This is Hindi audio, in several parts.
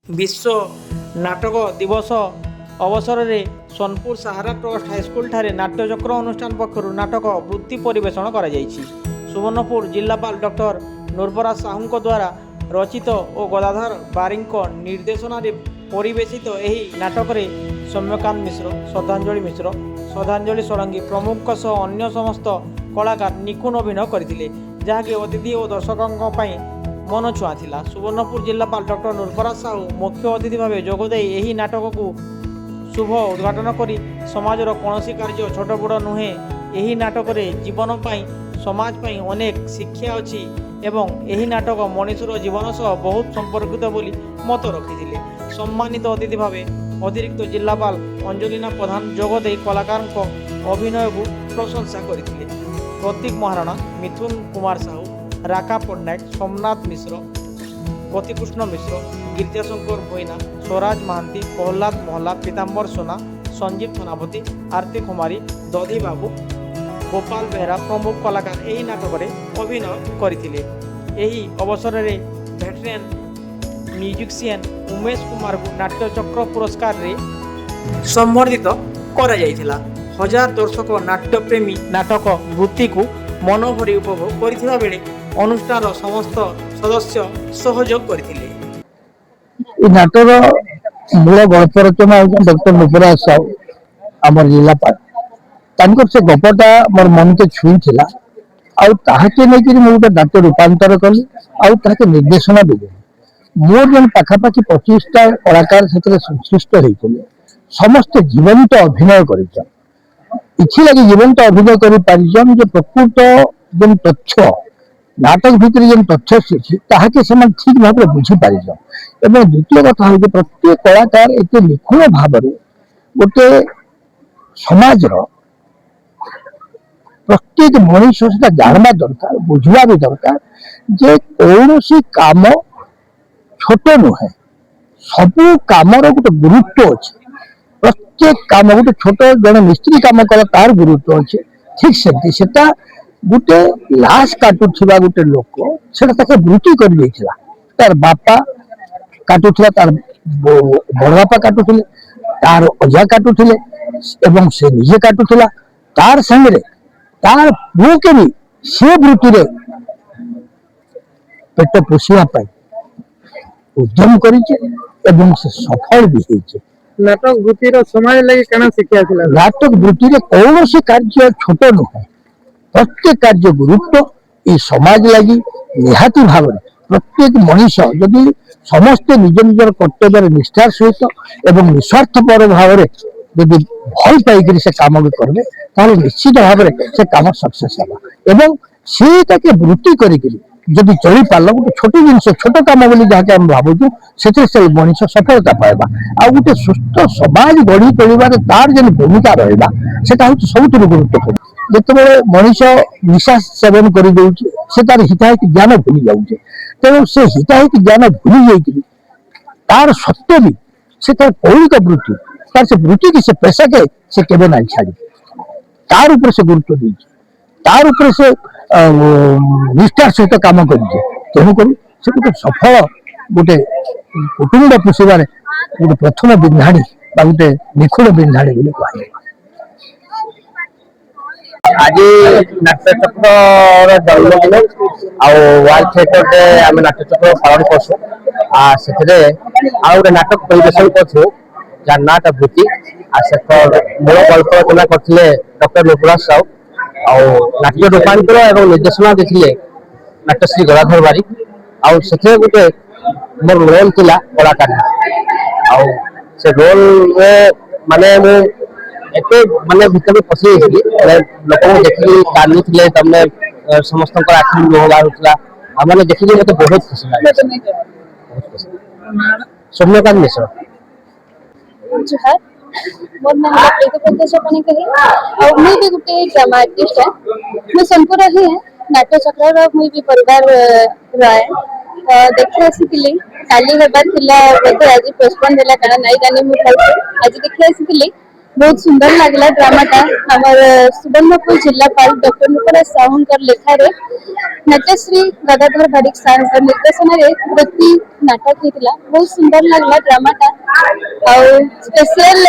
विश्व नाटक दिवस अवसर में सोनपुर सहारा ट्रस्ट हाईस्कल ठारे नाट्यचक्र अनुष्ठान पक्षर नाटक वृत्ति परिवेषण कर सुवर्णपुर जिलापाल डॉक्टर नूरपराज साहू द्वारा रचित और गदाधर बारी निर्देशन परिवेशित यही नाटक में सौम्यकांत मिश्र, श्रद्धांजलि मिश्र, श्रद्धांजलि सोलंकी प्रमुख सह अन्य समस्त कलाकार निपुण अभिनय करते जहाँकि अतिथि और दर्शकों मन छुआ थिला। सुवर्णपुर जिलापाल डॉक्टर नूरपराज साहू मुख्य अतिथि भाव जोगदे यही नाटक को शुभ उद्घाटन करी समाजर कौन कार्य छोट बड़ नुहे यही नाटक जीवन पाई समाज पाई अनेक शिक्षा अच्छी एवं यही नाटक मनुष्यर जीवन सह बहुत संपर्कित बोली मत रखी सम्मानित अतिथि भाव अतिरिक्त जिलापाल अंजलिना प्रधान जोगदे कलाकार अभिनय को प्रशंसा करते प्रतीक महाराणा, मिथुन कुमार साहू, राका पट्टनायक, सोमनाथ मिश्र, गतिकृष्ण मिश्र, गिरिजाशंकर भैना, स्वराज महांती, प्रहलाद महला, पीताम्बर सोना, संजीव थनापति, आरती कुमारी, दधी बाबू, गोपाल बेहरा प्रमुख कलाकार यही नाटक में अभिनय करथिले। यही अवसर में भेटरेन म्यूजिशियन उमेश कुमार को नाट्यचक्र पुरस्कार रे संबर्धित करा जायथिला। हजार दर्शक नाट्यप्रेमी नाटक वृत्ति को मनोभरी उपभोग करथिबा बेले अनुष्ठान समस्त सदस्य सहयोग करथिले। नाटर मूल गल्प रचना डॉक्टर नूरपराज साहू आम जिलापाल से गपटा मोर मन के छुई आके नहीं मुझे नाट्य रूपांतर कली आके निर्देशना देली मोर जन पाखापाखि 25टा कलाकार से संश्लिष्ट होते समस्त जीवंत अभिनय कर लगे जीवंत अभिनय कर प्रकृत जो तथ्य नाटक भितर जो तथ्य ताके ठीक भाव बुझीपार एवं द्वितीय कथा हूँ प्रत्येक कलाकार एत निखुण भाव गोटे समाज प्रत्येक मनीष से जानवा दरकार बुझवा भी दरकार जे कौन सी काम छोट नुहे सबू काम गोटे गुरुत्व अच्छे प्रत्येक काम गोटे छोट जन मिस्त्री काम कला तार गुरुत्व अच्छे ठीक से गोटे लाश काटुवा गोटे लोक से वृत्ति कर तार बापा काटुला तार बड़ बापा काटुले तार अजा काटुले एवं से निजे काटुला तार संगे तार पुओ के भी से वृत्ति रे पेट पोषिया उद्यम करिचे एवं से सफल भी होइचे। नाटक वृत्ति समाज लगे केना शिक्षा थिला। नाटक वृत्ति रे कौन सी कार्य छोट नुहे प्रत्येक कार्य गुरुत्व ये समाज लगी निहाती भाव प्रत्येक मनीष जदि समस्ते निज निजर कर्तव्य निष्ठार सहित एवं निस्वार्थपर भाव जदि भल पाई से काम करेंगे ताहले निश्चित भाव से काम सक्सेस एवं से ताके वृत्ति करी जदि चली पार्ल गोटे छोट जिन छोट कम बोली जहाँ भावुँ से मनीष सफलता पाइबा आ गोटे सुस्थ समाज गढ़ी तोड़बार तार जो भूमिका रहा हूँ सब गुरुत्वपूर्ण जिते मनीष निशा सेवन कर तार हिताहित ज्ञान भूली जाऊे तेणु से हिताहित ज्ञान भूली जाइए तार सत्य भी से तार कौलिक वृत्ति तार से वृत्ति की से पेशा के से केवे ना छाड़ी तार ऊपर से गुरुत्व दी तार ऊपर से निष्ठार सहित काम करें तेणुक से गोटे सफल गोटे कुटुंब पोषिबार गोटे प्रथम बिंधाणी गोटे निखुण बिंधाणी बोली कह आज नाट्यचक्र जन्मदिन आल्ड थिएटर आम नाट्यचक्र पालन करसु गोटे नाटक परिवेशन करसु जार नाटा वृत्ति मूल गल्प रचना करते डॉक्टर नूरपराज साहू नाट्य रूपांतर और निर्देशना देते नाट्यश्री गदाधर बारी से गोटे मोर रोल थिला कलाकार से रोल माने एते माने भीतर पसि लोक देखी कानी थे तमने समस्त आखि लुह बाहर मैंने देखिए मत बहुत खुशी लगे। सौम्यकांत मिश्र जोहार मोर नाम प्रीति सपनी कही और मैं भी गोटे ड्रामा आर्टिस्ट है। मैं सोनपुर ही है नाट्यचक्र मुई भी परिवार रहे देखि आसी काली हेबार थिला बोधे आज पोस्टपोन होला कारण नाई जानी मु आज देखि आसी बहुत सुंदर लगला ड्रामाटा हमर सुवर्णपुर जिलापाल डॉक्टर नुपुर साहूंकर लेखारे नटश्री गदाधर बारिक साहूंकर निर्देशन रे वृत्ति नाटक हेतला बहुत सुंदर लगला ड्रामाटा और स्पेशल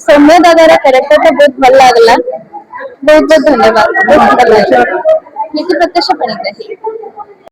सौम्य दादार कैरेक्टर बहुत भल लगला बहुत बहुत धन्यवाद बहुत सुंदर लागला नीति प्रत्यक्ष पणिग्राही।